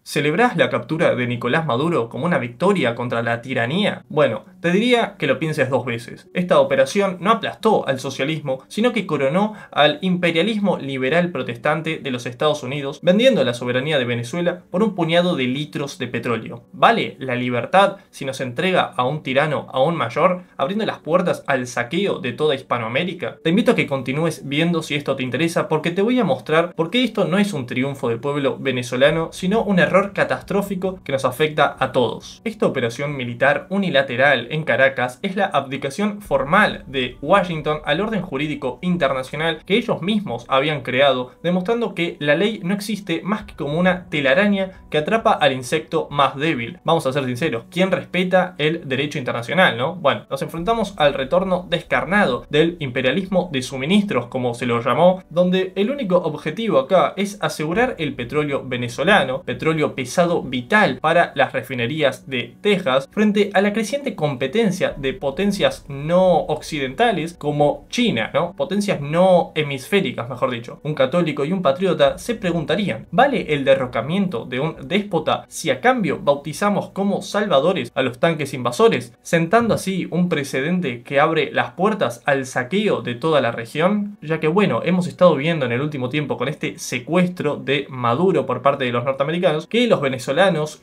¿Celebrás la captura de Nicolás Maduro como una victoria contra la tiranía? Bueno, te diría que lo pienses dos veces. Esta operación no aplastó al socialismo, sino que coronó al imperialismo liberal protestante de los Estados Unidos, vendiendo la soberanía de Venezuela por un puñado de litros de petróleo. ¿Vale la libertad si nos entrega a un tirano aún mayor, abriendo las puertas al saqueo de toda Hispanoamérica? Te invito a que continúes viendo si esto te interesa, porque te voy a mostrar por qué esto no es un triunfo del pueblo venezolano, sino un error catastrófico que nos afecta a todos. Esta operación militar unilateral en Caracas es la abdicación formal de Washington al orden jurídico internacional que ellos mismos habían creado, demostrando que la ley no existe más que como una telaraña que atrapa al insecto más débil. Vamos a ser sinceros, ¿quién respeta el derecho internacional, no? Bueno, nos enfrentamos al retorno descarnado del imperialismo de suministros, como se lo llamó, donde el único objetivo acá es asegurar el petróleo venezolano, petróleo pesado vital para las refinerías de Texas, frente a la creciente competencia de potencias no occidentales como China, ¿no? Potencias no hemisféricas, mejor dicho. Un católico y un patriota se preguntarían, ¿vale el derrocamiento de un déspota si a cambio bautizamos como salvadores a los tanques invasores, sentando así un precedente que abre las puertas al saqueo de toda la región? Ya que bueno, hemos estado viendo en el último tiempo con este secuestro de Maduro por parte de los norteamericanos que los venezolanos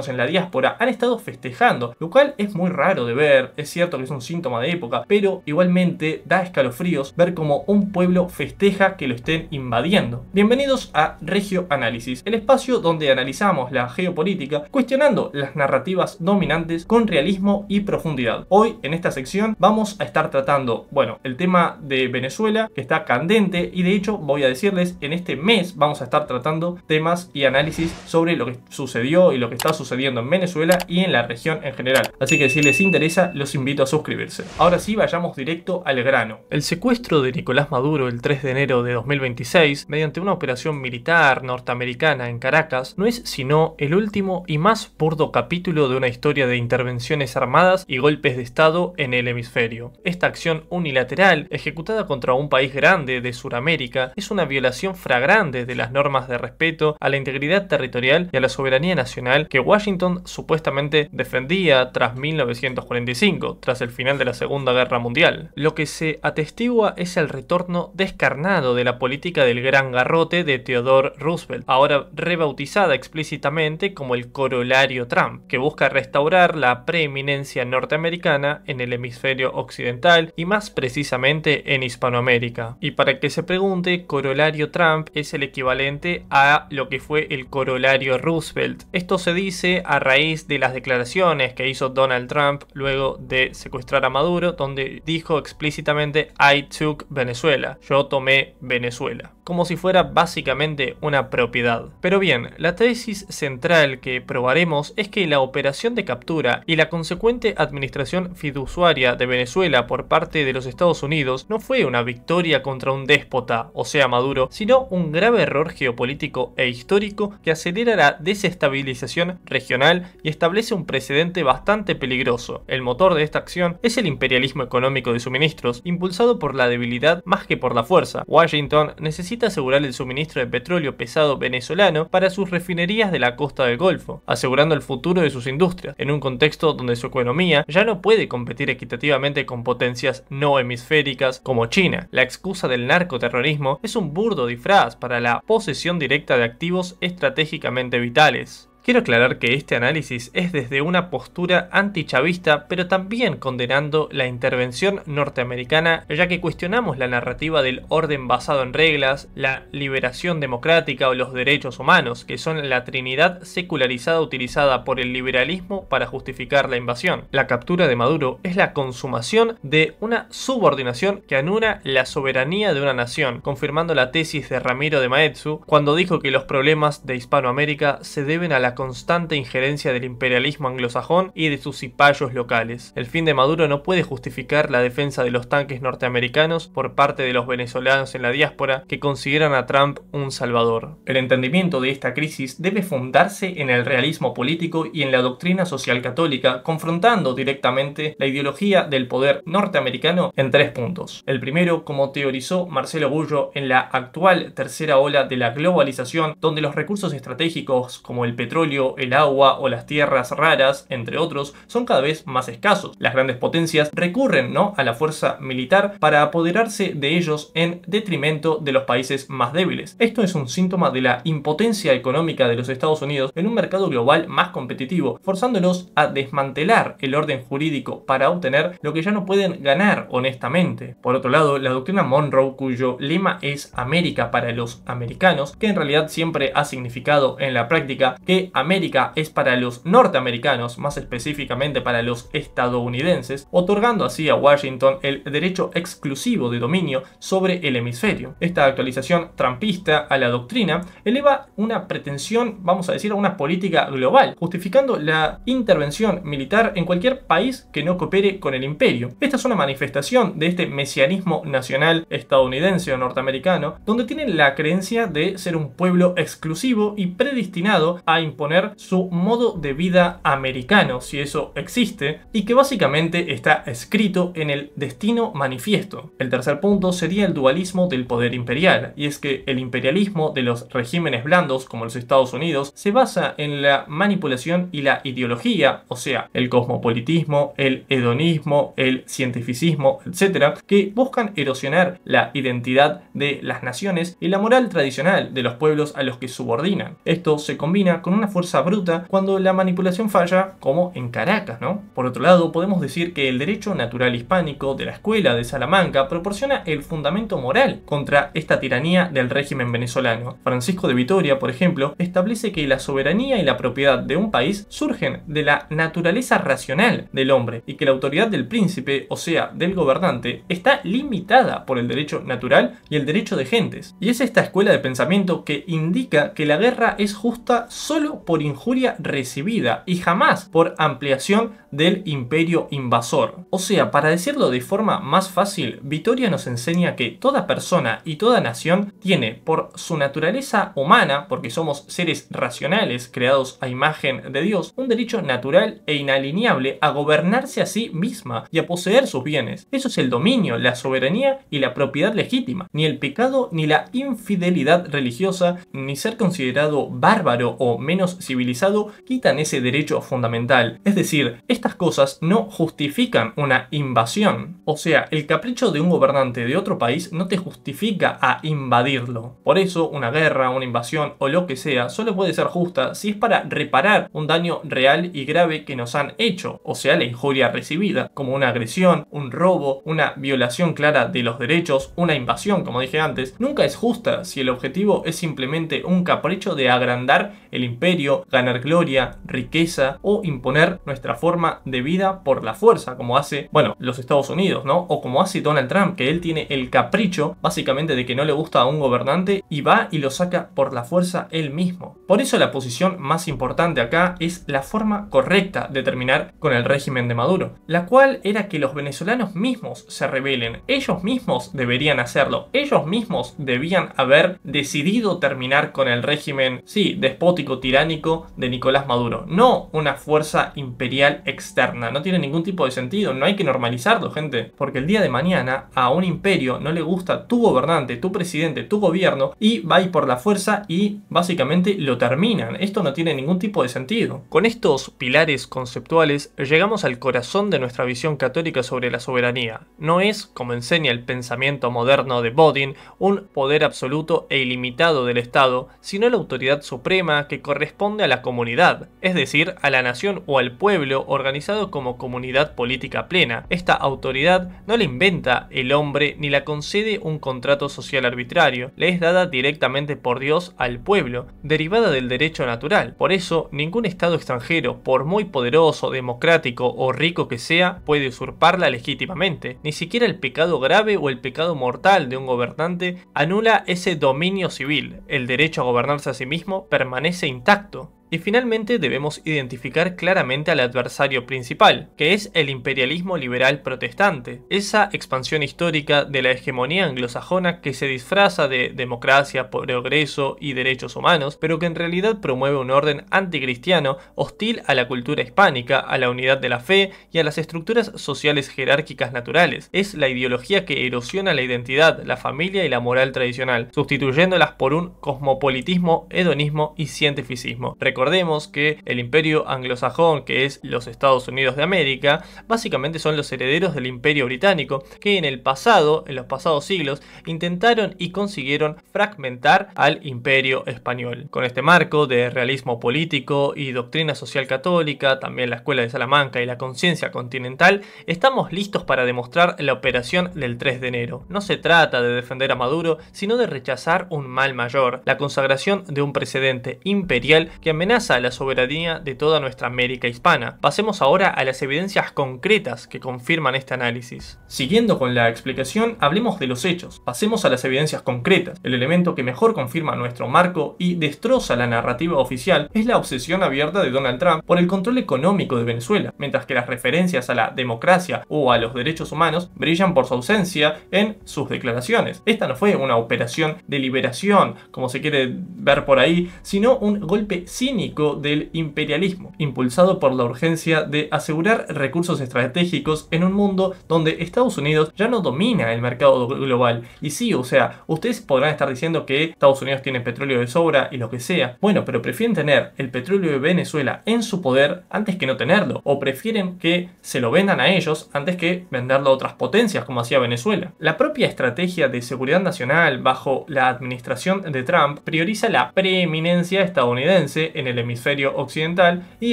en la diáspora han estado festejando, lo cual es muy raro de ver. Es cierto que es un síntoma de época, pero igualmente da escalofríos ver cómo un pueblo festeja que lo estén invadiendo. Bienvenidos a Regio Análisis, el espacio donde analizamos la geopolítica cuestionando las narrativas dominantes con realismo y profundidad. Hoy en esta sección vamos a estar tratando, bueno, el tema de Venezuela, que está candente, y de hecho voy a decirles, en este mes vamos a estar tratando temas y análisis sobre lo que sucedió y lo que está sucediendo en Venezuela y en la región en general. Así que si les interesa, los invito a suscribirse. Ahora sí, vayamos directo al grano. El secuestro de Nicolás Maduro el 3 de enero de 2026, mediante una operación militar norteamericana en Caracas, no es sino el último y más burdo capítulo de una historia de intervenciones armadas y golpes de estado en el hemisferio. Esta acción unilateral, ejecutada contra un país grande de Sudamérica, es una violación flagrante de las normas de respeto a la integridad territorial y a la soberanía nacional que Washington supuestamente defendía tras 1945, tras el final de la Segunda Guerra Mundial. Lo que se atestigua es el retorno descarnado de la política del gran garrote de Theodore Roosevelt, ahora rebautizada explícitamente como el corolario Trump, que busca restaurar la preeminencia norteamericana en el hemisferio occidental y más precisamente en Hispanoamérica. Y para que se pregunte, corolario Trump es el equivalente a lo que fue el corolario Roosevelt. Esto se dice a raíz de las declaraciones que hizo Donald Trump luego de secuestrar a Maduro, donde dijo explícitamente I took Venezuela, yo tomé Venezuela, como si fuera básicamente una propiedad. Pero bien, la tesis central que probaremos es que la operación de captura y la consecuente administración fiduciaria de Venezuela por parte de los Estados Unidos no fue una victoria contra un déspota, o sea Maduro, sino un grave error geopolítico e histórico que acelera la desestabilización regional y establece un precedente bastante peligroso. El motor de esta acción es el imperialismo económico de suministros, impulsado por la debilidad más que por la fuerza. Washington necesita asegurar el suministro de petróleo pesado venezolano para sus refinerías de la costa del Golfo, asegurando el futuro de sus industrias, en un contexto donde su economía ya no puede competir equitativamente con potencias no hemisféricas como China. La excusa del narcoterrorismo es un burdo disfraz para la posesión directa de activos estratégicamente vitales. Quiero aclarar que este análisis es desde una postura antichavista, pero también condenando la intervención norteamericana, ya que cuestionamos la narrativa del orden basado en reglas, la liberación democrática o los derechos humanos, que son la trinidad secularizada utilizada por el liberalismo para justificar la invasión. La captura de Maduro es la consumación de una subordinación que anula la soberanía de una nación, confirmando la tesis de Ramiro de Maeztu cuando dijo que los problemas de Hispanoamérica se deben a la constante injerencia del imperialismo anglosajón y de sus cipayos locales. El fin de Maduro no puede justificar la defensa de los tanques norteamericanos por parte de los venezolanos en la diáspora que consideran a Trump un salvador. El entendimiento de esta crisis debe fundarse en el realismo político y en la doctrina social católica, confrontando directamente la ideología del poder norteamericano en 3 puntos. El primero, como teorizó Marcelo Bullo, en la actual tercera ola de la globalización, donde los recursos estratégicos como el petróleo, el agua o las tierras raras, entre otros, son cada vez más escasos. Las grandes potencias recurren, a la fuerza militar para apoderarse de ellos en detrimento de los países más débiles. Esto es un síntoma de la impotencia económica de los Estados Unidos en un mercado global más competitivo, forzándolos a desmantelar el orden jurídico para obtener lo que ya no pueden ganar honestamente. Por otro lado, la doctrina Monroe, cuyo lema es América para los americanos, que en realidad siempre ha significado en la práctica que América es para los norteamericanos, más específicamente para los estadounidenses, otorgando así a Washington el derecho exclusivo de dominio sobre el hemisferio. Esta actualización trumpista a la doctrina eleva una pretensión, vamos a decir, a una política global, justificando la intervención militar en cualquier país que no coopere con el imperio. Esta es una manifestación de este mesianismo nacional estadounidense o norteamericano, donde tienen la creencia de ser un pueblo exclusivo y predestinado a imponer su modo de vida americano, si eso existe, y que básicamente está escrito en el destino manifiesto. El tercer punto sería el dualismo del poder imperial, y es que el imperialismo de los regímenes blandos como los Estados Unidos se basa en la manipulación y la ideología, o sea, el cosmopolitismo, el hedonismo, el cientificismo, etc., que buscan erosionar la identidad de las naciones y la moral tradicional de los pueblos a los que subordinan. Esto se combina con una fuerza bruta cuando la manipulación falla, como en Caracas, Por otro lado, podemos decir que el derecho natural hispánico de la Escuela de Salamanca proporciona el fundamento moral contra esta tiranía del régimen venezolano. Francisco de Vitoria, por ejemplo, establece que la soberanía y la propiedad de un país surgen de la naturaleza racional del hombre y que la autoridad del príncipe, o sea, del gobernante, está limitada por el derecho natural y el derecho de gentes. Y es esta escuela de pensamiento que indica que la guerra es justa solo por injuria recibida y jamás por ampliación del imperio invasor. O sea, para decirlo de forma más fácil, Vitoria nos enseña que toda persona y toda nación tiene por su naturaleza humana, porque somos seres racionales creados a imagen de Dios, un derecho natural e inalienable a gobernarse a sí misma y a poseer sus bienes. Eso es el dominio, la soberanía y la propiedad legítima. Ni el pecado ni la infidelidad religiosa, ni ser considerado bárbaro o menos civilizado quitan ese derecho fundamental. Es decir, estas cosas no justifican una invasión. O sea, el capricho de un gobernante de otro país no te justifica a invadirlo. Por eso, una guerra, una invasión o lo que sea solo puede ser justa si es para reparar un daño real y grave que nos han hecho, o sea, la injuria recibida, como una agresión, un robo, una violación clara de los derechos, una invasión, como dije antes. Nunca es justa si el objetivo es simplemente un capricho de agrandar el imperio, ganar gloria, riqueza o imponer nuestra forma de vida por la fuerza, como hace, los Estados Unidos, o como hace Donald Trump, que él tiene el capricho básicamente de que no le gusta a un gobernante y va y lo saca por la fuerza él mismo. Por eso la posición más importante acá es la forma correcta de terminar con el régimen de Maduro, la cual era que los venezolanos mismos se rebelen. Ellos mismos deberían hacerlo, ellos mismos debían haber decidido terminar con el régimen, sí, despótico, tiránico de Nicolás Maduro, no una fuerza imperial externa. No tiene ningún tipo de sentido, no hay que normalizarlo, gente, porque el día de mañana a un imperio no le gusta tu gobernante, tu presidente, tu gobierno, y va y por la fuerza y básicamente lo terminan. Esto no tiene ningún tipo de sentido. Con estos pilares conceptuales llegamos al corazón de nuestra visión católica sobre la soberanía. No es, como enseña el pensamiento moderno de Bodin, un poder absoluto e ilimitado del Estado, sino la autoridad suprema que corresponde a la comunidad, es decir, a la nación o al pueblo organizado como comunidad política plena. Esta autoridad no la inventa el hombre ni la concede un contrato social arbitrario, le es dada directamente por Dios al pueblo, derivada del derecho natural. Por eso, ningún Estado extranjero, por muy poderoso, democrático o rico que sea, puede usurparla legítimamente. Ni siquiera el pecado grave o el pecado mortal de un gobernante anula ese dominio civil. El derecho a gobernarse a sí mismo permanece intacto. Y finalmente debemos identificar claramente al adversario principal, que es el imperialismo liberal protestante, esa expansión histórica de la hegemonía anglosajona que se disfraza de democracia, progreso y derechos humanos, pero que en realidad promueve un orden anticristiano hostil a la cultura hispánica, a la unidad de la fe y a las estructuras sociales jerárquicas naturales. Es la ideología que erosiona la identidad, la familia y la moral tradicional, sustituyéndolas por un cosmopolitismo, hedonismo y cientificismo. Recordemos que el imperio anglosajón, que es los Estados Unidos de América, básicamente son los herederos del imperio británico, que en los pasados siglos, intentaron y consiguieron fragmentar al imperio español. Con este marco de realismo político y doctrina social católica, también la Escuela de Salamanca y la conciencia continental, estamos listos para demostrar la operación del 3 de enero. No se trata de defender a Maduro, sino de rechazar un mal mayor, la consagración de un precedente imperial que amenaza la soberanía de toda nuestra América hispana. Pasemos ahora a las evidencias concretas que confirman este análisis. Siguiendo con la explicación, hablemos de los hechos. Pasemos a las evidencias concretas. El elemento que mejor confirma nuestro marco y destroza la narrativa oficial es la obsesión abierta de Donald Trump por el control económico de Venezuela, mientras que las referencias a la democracia o a los derechos humanos brillan por su ausencia en sus declaraciones. Esta no fue una operación de liberación, como se quiere ver por ahí, sino un golpe cínico del imperialismo, impulsado por la urgencia de asegurar recursos estratégicos en un mundo donde Estados Unidos ya no domina el mercado global. Y sí, o sea, ustedes podrán estar diciendo que Estados Unidos tiene petróleo de sobra y lo que sea. Bueno, pero prefieren tener el petróleo de Venezuela en su poder antes que no tenerlo, o prefieren que se lo vendan a ellos antes que venderlo a otras potencias como hacía Venezuela. La propia estrategia de seguridad nacional bajo la administración de Trump prioriza la preeminencia estadounidense en el hemisferio occidental y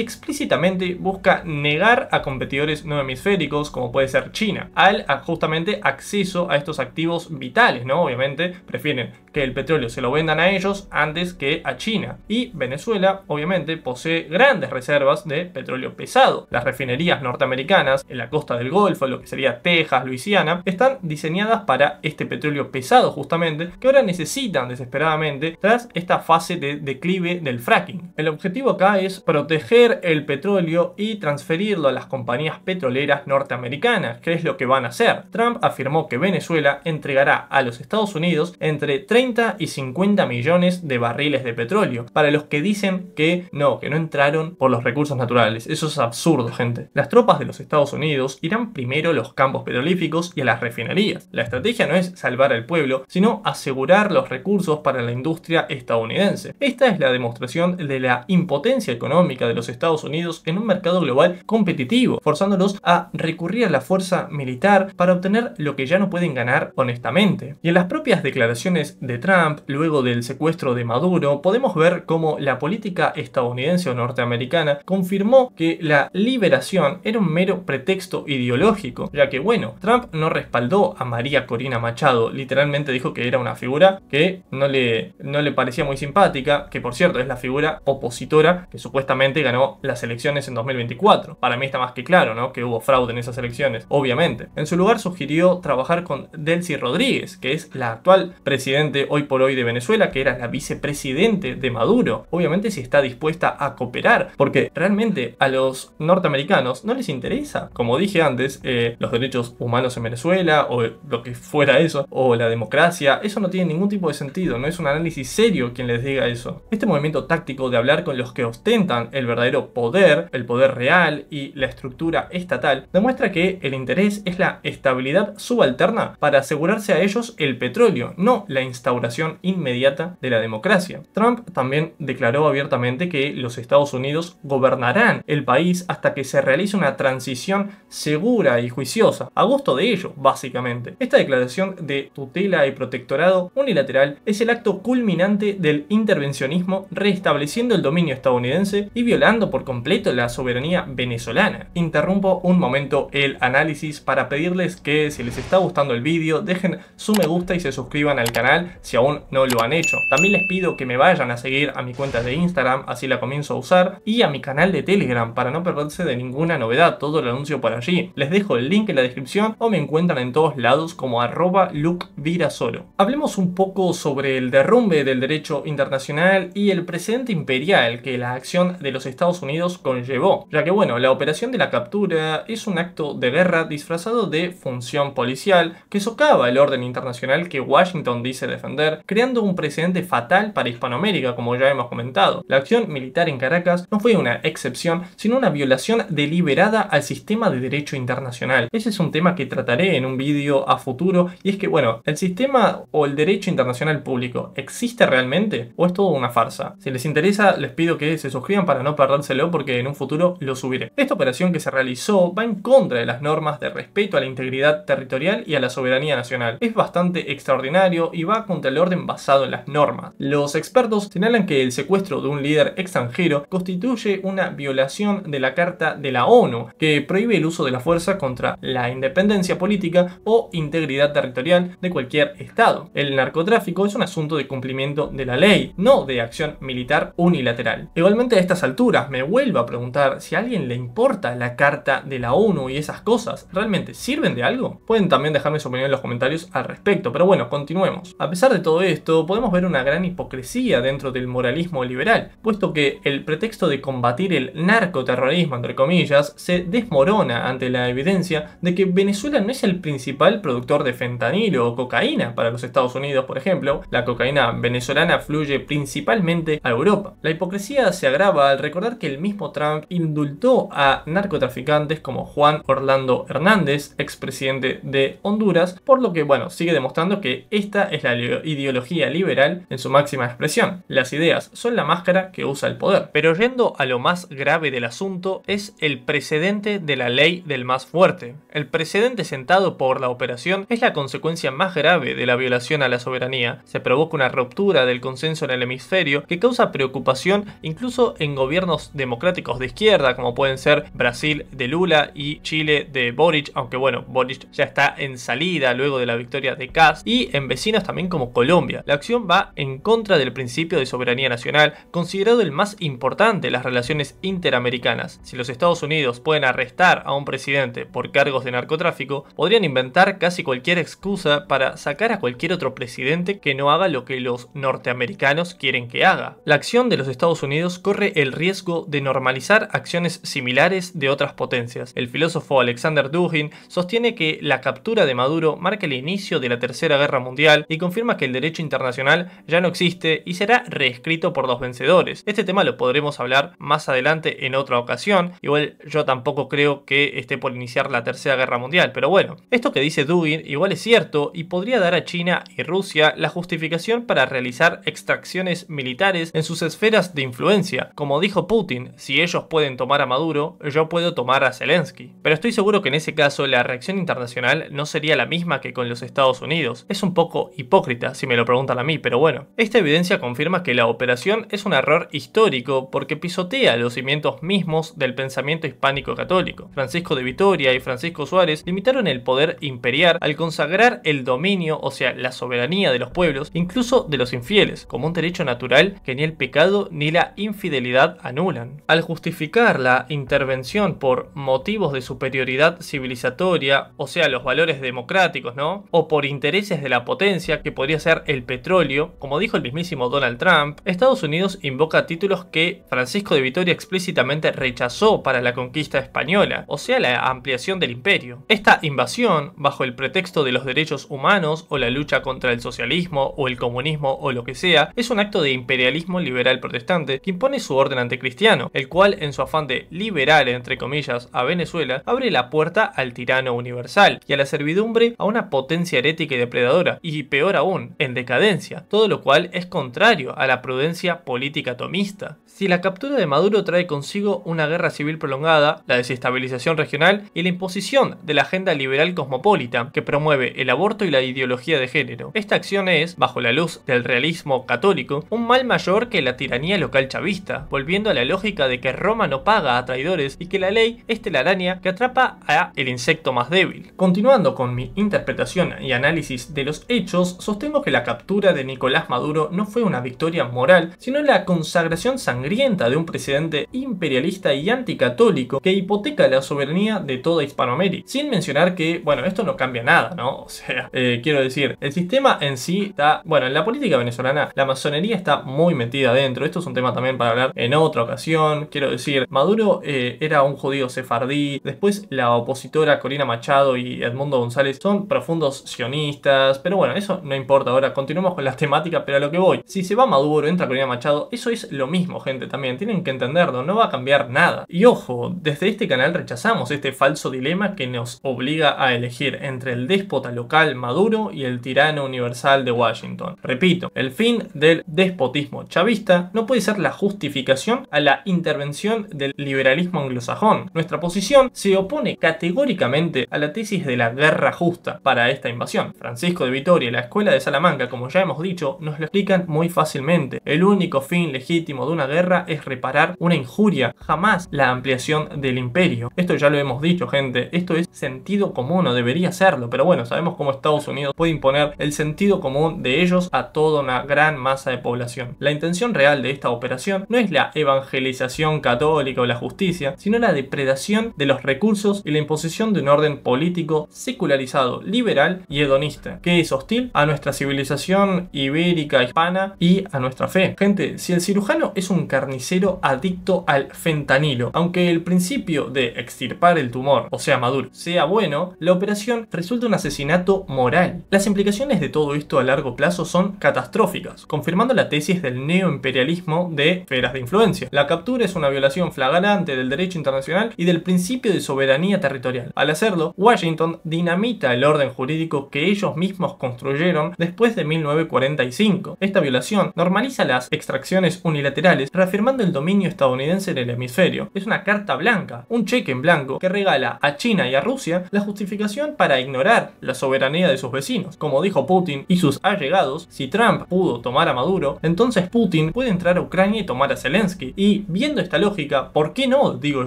explícitamente busca negar a competidores no hemisféricos como puede ser China al justamente acceso a estos activos vitales, ¿no? Obviamente prefieren que el petróleo se lo vendan a ellos antes que a China. Y Venezuela obviamente posee grandes reservas de petróleo pesado. Las refinerías norteamericanas en la costa del Golfo, lo que sería Texas, Luisiana, están diseñadas para este petróleo pesado justamente, que ahora necesitan desesperadamente tras esta fase de declive del fracking. El objetivo acá es proteger el petróleo y transferirlo a las compañías petroleras norteamericanas, que es lo que van a hacer. Trump afirmó que Venezuela entregará a los Estados Unidos entre 30 y 50 millones de barriles de petróleo, para los que dicen que no entraron por los recursos naturales. Eso es absurdo, gente. Las tropas de los Estados Unidos irán primero a los campos petrolíferos y a las refinerías. La estrategia no es salvar al pueblo, sino asegurar los recursos para la industria estadounidense. Esta es la demostración de la impotencia económica de los Estados Unidos en un mercado global competitivo, forzándolos a recurrir a la fuerza militar para obtener lo que ya no pueden ganar honestamente. Y en las propias declaraciones de Trump, luego del secuestro de Maduro, podemos ver cómo la política estadounidense o norteamericana confirmó que la liberación era un mero pretexto ideológico, ya que bueno, Trump no respaldó a María Corina Machado, literalmente dijo que era una figura que no le parecía muy simpática, que por cierto es la figura opositora que supuestamente ganó las elecciones en 2024. Para mí está más que claro, ¿no?, que hubo fraude en esas elecciones, obviamente. En su lugar sugirió trabajar con Delcy Rodríguez, que es la actual presidente hoy por hoy de Venezuela, que era la vicepresidente de Maduro. Obviamente si está dispuesta a cooperar, porque realmente a los norteamericanos no les interesa, como dije antes, los derechos humanos en Venezuela o lo que fuera eso, o la democracia. Eso no tiene ningún tipo de sentido, no es un análisis serio quien les diga eso. Este movimiento táctico de hablar con los que ostentan el verdadero poder, el poder real y la estructura estatal, demuestra que el interés es la estabilidad subalterna para asegurarse a ellos el petróleo, no la instauración inmediata de la democracia. Trump también declaró abiertamente que los Estados Unidos gobernarán el país hasta que se realice una transición segura y juiciosa, a gusto de ellos, básicamente. Esta declaración de tutela y protectorado unilateral es el acto culminante del intervencionismo, restableciendo el dominio estadounidense y violando por completo la soberanía venezolana. Interrumpo un momento el análisis para pedirles que, si les está gustando el vídeo, dejen su me gusta y se suscriban al canal si aún no lo han hecho. También les pido que me vayan a seguir a mi cuenta de Instagram, así la comienzo a usar, y a mi canal de Telegram para no perderse de ninguna novedad, todo lo anuncio por allí. Les dejo el link en la descripción o me encuentran en todos lados como @LukeVirasoro. Hablemos un poco sobre el derrumbe del derecho internacional y el precedente imperial imperial que la acción de los Estados Unidos conllevó, ya que bueno, la operación de la captura es un acto de guerra disfrazado de función policial que socava el orden internacional que Washington dice defender, creando un precedente fatal para Hispanoamérica, como ya hemos comentado. La acción militar en Caracas no fue una excepción, sino una violación deliberada al sistema de derecho internacional. Ese es un tema que trataré en un vídeo a futuro, y es que bueno, ¿el sistema o el derecho internacional público existe realmente o es todo una farsa? Si les interesa, les pido que se suscriban para no perdérselo, porque en un futuro lo subiré. Esta operación que se realizó va en contra de las normas de respeto a la integridad territorial y a la soberanía nacional. Es bastante extraordinario y va contra el orden basado en las normas. Los expertos señalan que el secuestro de un líder extranjero constituye una violación de la Carta de la ONU, que prohíbe el uso de la fuerza contra la independencia política o integridad territorial de cualquier estado. El narcotráfico es un asunto de cumplimiento de la ley, no de acción militar unilateral. Igualmente, a estas alturas me vuelvo a preguntar si a alguien le importa la Carta de la ONU y esas cosas. ¿Realmente sirven de algo? Pueden también dejarme su opinión en los comentarios al respecto, pero bueno, continuemos. A pesar de todo esto, podemos ver una gran hipocresía dentro del moralismo liberal, puesto que el pretexto de combatir el narcoterrorismo, entre comillas, se desmorona ante la evidencia de que Venezuela no es el principal productor de fentanilo o cocaína para los Estados Unidos, por ejemplo. La cocaína venezolana fluye principalmente a Europa. La hipocresía se agrava al recordar que el mismo Trump indultó a narcotraficantes como Juan Orlando Hernández, expresidente de Honduras, por lo que bueno, sigue demostrando que esta es la ideología liberal en su máxima expresión. Las ideas son la máscara que usa el poder. Pero yendo a lo más grave del asunto, es el precedente de la ley del más fuerte. El precedente sentado por la operación es la consecuencia más grave de la violación a la soberanía. Se provoca una ruptura del consenso en el hemisferio que causa preocupación incluso en gobiernos democráticos de izquierda, como pueden ser Brasil de Lula y Chile de Boric, aunque bueno, Boric ya está en salida luego de la victoria de Kast, y en vecinos también como Colombia. La acción va en contra del principio de soberanía nacional, considerado el más importante de las relaciones interamericanas. Si los Estados Unidos pueden arrestar a un presidente por cargos de narcotráfico, podrían inventar casi cualquier excusa para sacar a cualquier otro presidente que no haga lo que los norteamericanos quieren que haga. La acción de los Estados Unidos corre el riesgo de normalizar acciones similares de otras potencias. El filósofo Alexander Dugin sostiene que la captura de Maduro marca el inicio de la Tercera Guerra Mundial y confirma que el derecho internacional ya no existe y será reescrito por los vencedores. Este tema lo podremos hablar más adelante en otra ocasión. Igual yo tampoco creo que esté por iniciar la Tercera Guerra Mundial, pero bueno, esto que dice Dugin igual es cierto y podría dar a China y Rusia la justificación para realizar extracciones militares en sus esferas de influencia. Como dijo Putin, si ellos pueden tomar a Maduro, yo puedo tomar a Zelensky. Pero estoy seguro que en ese caso la reacción internacional no sería la misma que con los Estados Unidos. Es un poco hipócrita si me lo preguntan a mí, pero bueno. Esta evidencia confirma que la operación es un error histórico porque pisotea los cimientos mismos del pensamiento hispánico católico. Francisco de Vitoria y Francisco Suárez limitaron el poder imperial al consagrar el dominio, o sea, la soberanía de los pueblos, incluso de los infieles, como un derecho natural que ni el pecado ni la infidelidad anulan. Al justificar la intervención por motivos de superioridad civilizatoria, o sea, los valores democráticos, ¿no? O por intereses de la potencia, que podría ser el petróleo, como dijo el mismísimo Donald Trump, Estados Unidos invoca títulos que Francisco de Vitoria explícitamente rechazó para la conquista española, o sea, la ampliación del imperio. Esta invasión, bajo el pretexto de los derechos humanos o la lucha contra el socialismo o el comunismo o lo que sea, es un acto de imperialismo liberal protestante que impone su orden anticristiano, el cual en su afán de liberar, entre comillas, a Venezuela, abre la puerta al tirano universal y a la servidumbre a una potencia herética y depredadora, y peor aún, en decadencia, todo lo cual es contrario a la prudencia política tomista. Si la captura de Maduro trae consigo una guerra civil prolongada, la desestabilización regional y la imposición de la agenda liberal cosmopolita que promueve el aborto y la ideología de género, esta acción es, bajo la luz del realismo católico, un mal mayor que la tiranía local chavista, volviendo a la lógica de que Roma no paga a traidores y que la ley es telaraña que atrapa a el insecto más débil. Continuando con mi interpretación y análisis de los hechos, sostengo que la captura de Nicolás Maduro no fue una victoria moral, sino la consagración sangrienta sangrienta de un presidente imperialista y anticatólico que hipoteca la soberanía de toda Hispanoamérica. Sin mencionar que, bueno, esto no cambia nada, ¿no? O sea, quiero decir, el sistema en sí está, bueno, en la política venezolana la masonería está muy metida adentro. Esto es un tema también para hablar en otra ocasión. Quiero decir, Maduro era un judío sefardí, después la opositora Corina Machado y Edmundo González son profundos sionistas, pero bueno, eso no importa. Ahora continuemos con las temáticas, pero a lo que voy, si se va Maduro, entra Corina Machado, eso es lo mismo, gente, también tienen que entenderlo, no va a cambiar nada. Y ojo, desde este canal rechazamos este falso dilema que nos obliga a elegir entre el déspota local Maduro y el tirano universal de Washington. Repito, el fin del despotismo chavista no puede ser la justificación a la intervención del liberalismo anglosajón. Nuestra posición se opone categóricamente a la tesis de la guerra justa para esta invasión. Francisco de Vitoria y la Escuela de Salamanca, como ya hemos dicho, nos lo explican muy fácilmente. El único fin legítimo de una guerra es reparar una injuria, jamás la ampliación del imperio. Esto ya lo hemos dicho, gente, esto es sentido común, o debería serlo, pero bueno, sabemos cómo Estados Unidos puede imponer el sentido común de ellos a toda una gran masa de población. La intención real de esta operación no es la evangelización católica o la justicia, sino la depredación de los recursos y la imposición de un orden político secularizado, liberal y hedonista, que es hostil a nuestra civilización ibérica, hispana y a nuestra fe. Gente, si el cirujano es un carnicero adicto al fentanilo, aunque el principio de extirpar el tumor, o sea Maduro, sea bueno, la operación resulta un asesinato moral. Las implicaciones de todo esto a largo plazo son catastróficas, confirmando la tesis del neoimperialismo de esferas de influencia. La captura es una violación flagrante del derecho internacional y del principio de soberanía territorial. Al hacerlo, Washington dinamita el orden jurídico que ellos mismos construyeron después de 1945. Esta violación normaliza las extracciones unilaterales, reafirmando el dominio estadounidense en el hemisferio. Es una carta blanca, un cheque en blanco que regala a China y a Rusia la justificación para ignorar la soberanía de sus vecinos. Como dijo Putin y sus allegados, si Trump pudo tomar a Maduro, entonces Putin puede entrar a Ucrania y tomar a Zelensky. Y viendo esta lógica, ¿por qué no? Digo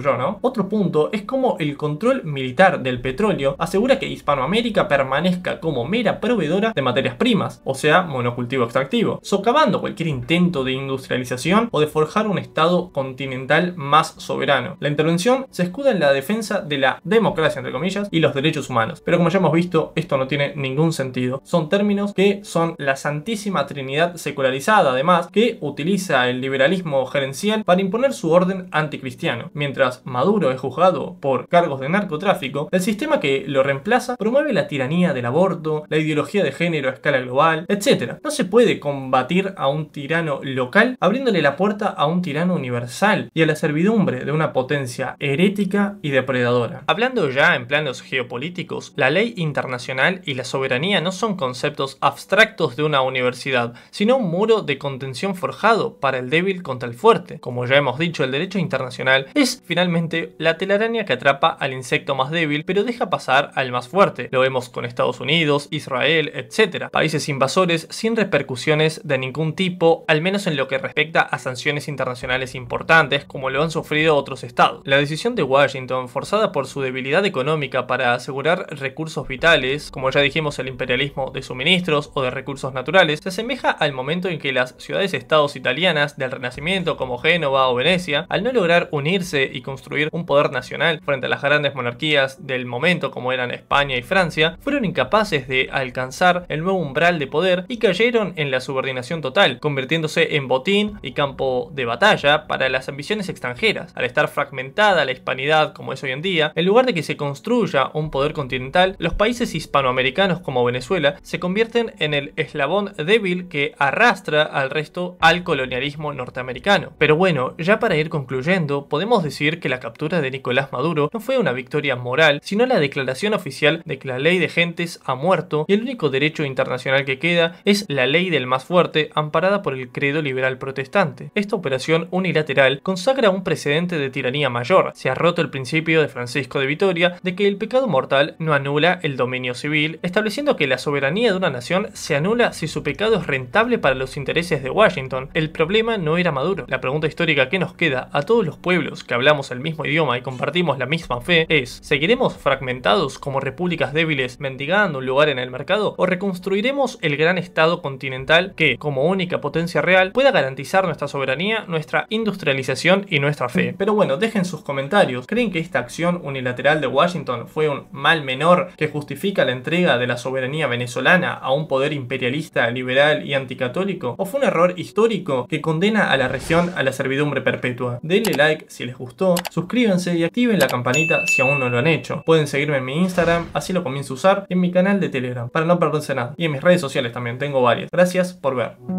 yo, ¿no? Otro punto es cómo el control militar del petróleo asegura que Hispanoamérica permanezca como mera proveedora de materias primas, o sea, monocultivo extractivo, socavando cualquier intento de industrialización o de forjar un estado continental más soberano. La intervención se escuda en la defensa de la democracia, entre comillas, y los derechos humanos. Pero como ya hemos visto, esto no tiene ningún sentido. Son términos que son la santísima trinidad secularizada, además, que utiliza el liberalismo gerencial para imponer su orden anticristiano. Mientras Maduro es juzgado por cargos de narcotráfico, el sistema que lo reemplaza promueve la tiranía del aborto, la ideología de género a escala global, etc. No se puede combatir a un tirano local abriéndole la puerta a un tirano universal y a la servidumbre de una potencia herética y depredadora. Hablando ya en planos geopolíticos, la ley internacional y la soberanía no son conceptos abstractos de una universidad, sino un muro de contención forjado para el débil contra el fuerte. Como ya hemos dicho, el derecho internacional es finalmente la telaraña que atrapa al insecto más débil, pero deja pasar al más fuerte. Lo vemos con Estados Unidos, Israel, etc. Países invasores sin repercusiones de ningún tipo, al menos en lo que respecta a sanciones internacionales importantes, como lo han sufrido otros estados. La decisión de Washington, forzada por su debilidad económica para asegurar recursos vitales, como ya dijimos el imperialismo de suministros o de recursos naturales, se asemeja al momento en que las ciudades-estados italianas del Renacimiento como Génova o Venecia, al no lograr unirse y construir un poder nacional frente a las grandes monarquías del momento como eran España y Francia, fueron incapaces de alcanzar el nuevo umbral de poder y cayeron en la subordinación total, convirtiéndose en botín y campo de batalla para las ambiciones extranjeras. Al estar fragmentada la hispanidad como es hoy en día, en lugar de que se construya un poder continental, los países hispanoamericanos como Venezuela se convierten en el eslabón débil que arrastra al resto al colonialismo norteamericano. Pero bueno, ya para ir concluyendo, podemos decir que la captura de Nicolás Maduro no fue una victoria moral, sino la declaración oficial de que la ley de gentes ha muerto y el único derecho internacional que queda es la ley del más fuerte, amparada por el credo liberal protestante. Esta operación unilateral consagra un precedente de tiranía mayor. Se ha roto el principio de Francisco de Vitoria de que el pecado mortal no anula el dominio civil, estableciendo que la soberanía de una nación se anula si su pecado es rentable para los intereses de Washington. El problema no era Maduro. La pregunta histórica que nos queda a todos los pueblos que hablamos el mismo idioma y compartimos la misma fe es: ¿seguiremos fragmentados como repúblicas débiles mendigando un lugar en el mercado o reconstruiremos el gran estado continental que, como única potencia real, pueda garantizar nuestra soberanía soberanía, nuestra industrialización y nuestra fe. Pero bueno, dejen sus comentarios. ¿Creen que esta acción unilateral de Washington fue un mal menor que justifica la entrega de la soberanía venezolana a un poder imperialista, liberal y anticatólico? ¿O fue un error histórico que condena a la región a la servidumbre perpetua? Denle like si les gustó, suscríbanse y activen la campanita si aún no lo han hecho. Pueden seguirme en mi Instagram, así lo comienzo a usar, en mi canal de Telegram, para no perderse nada. Y en mis redes sociales también, tengo varias. Gracias por ver.